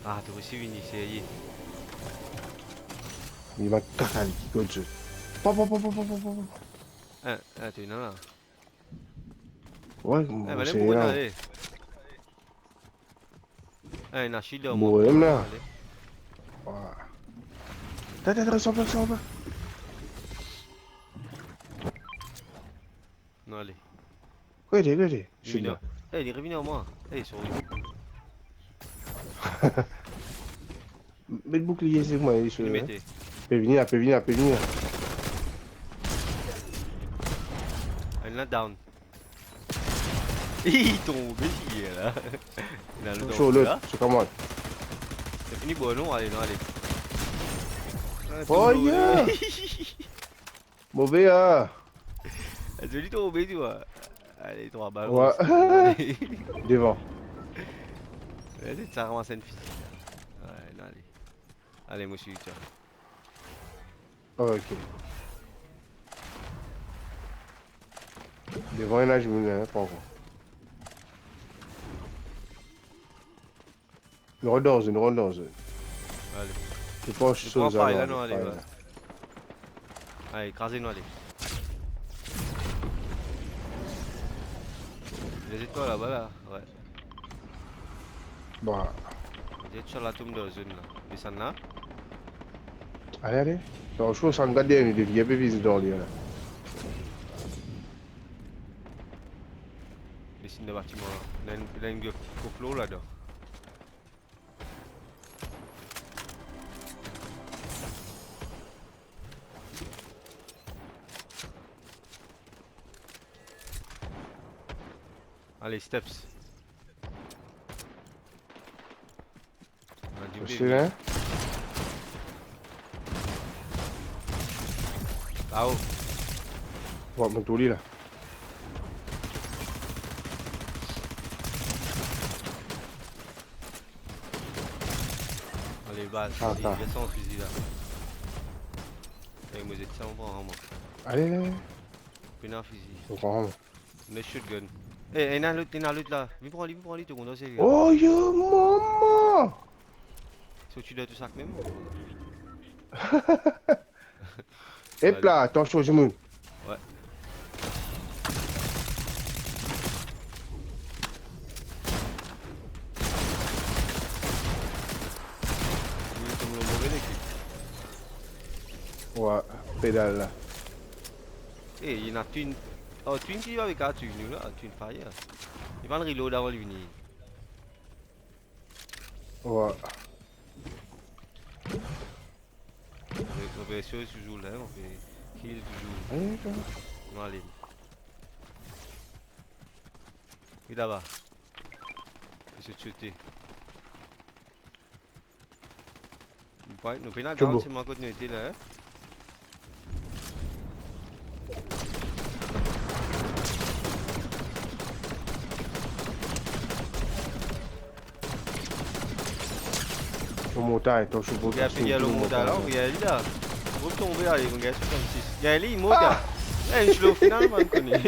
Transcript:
Ah, tu aussi une série. Il m'a cacalé qui coach. Tu es là. Ouais, Mais les c'est boules là. là, allez. Il a chili au Bon, moins. là. Allez. T'as reste en bas. Non, allez. Quoi, je suis Revenu. là. Il est revenu au moins. Sorry. Mets le bouclier, c'est moi, il Il se. mettait. Peut venir. Il est down. Il tombe, il est là. Il a le Chaud, dos l'autre, là. c'est comment? C'est fini, bon, non, allez, non, allez. Oh, yeah! Mauvais, ah! Joli tombé, tu vois. Allez, 3 ballons. Ouais. Allez. Devant. Vas-y, ça ramasse une physique. Ouais, non, allez. Allez, monsieur, tiens. Ok. Devant, il y en a, je me l'ai pas encore. Une ronde dans zone. Allez. Je pense Je que prends c'est pas, là, non, allez. Allez, écrasez-nous, allez. Les étoiles là-bas, là. Ouais. Bah, Vous êtes sur la tombe de la zone, là. Descends là. allez. Donc, je pense qu'on regarde une vidéo, il y a des visites dans là. Descends le bâtiment, là. Il y a une complot là-dedans. Allez, steps. On a du Je blé, suis oui. là. Là-haut. Ouais, mon tour là. Allez, base. Ah, Allez, ça. descends au fusil, là. Allez, moi, j'ai 100 francs, moi. Allez. Puis un fusil. Donc, on Une shotgun. Eh, il y en a l'autre là. Viens pour aller, tout le monde, c'est là. Oh, yo, maman! C'est au-dessus de tout ça, même. Et Allez. là, attention, je me. Ouais. Oui, comme le mauvais équipe. Ouais, pédale là. Eh, il y en a une. Oh, Twin qui va avec un Twin, là, Twin Fire. Il va le reload avant de venir. Ouais. On fait sur toujours là, on fait kill toujours. Allez, toi. Non, allez. Oui, là-bas. Il se tuer. Nous prenons la Chumbo. c'est mon côté là. Hein? Au montagne, attention, Il y a le monde là, il y a lui là. Vous tombez, allez, mon gars, 66. Il y a lui, mon gars. Eh, je l'ai au final, je me connais.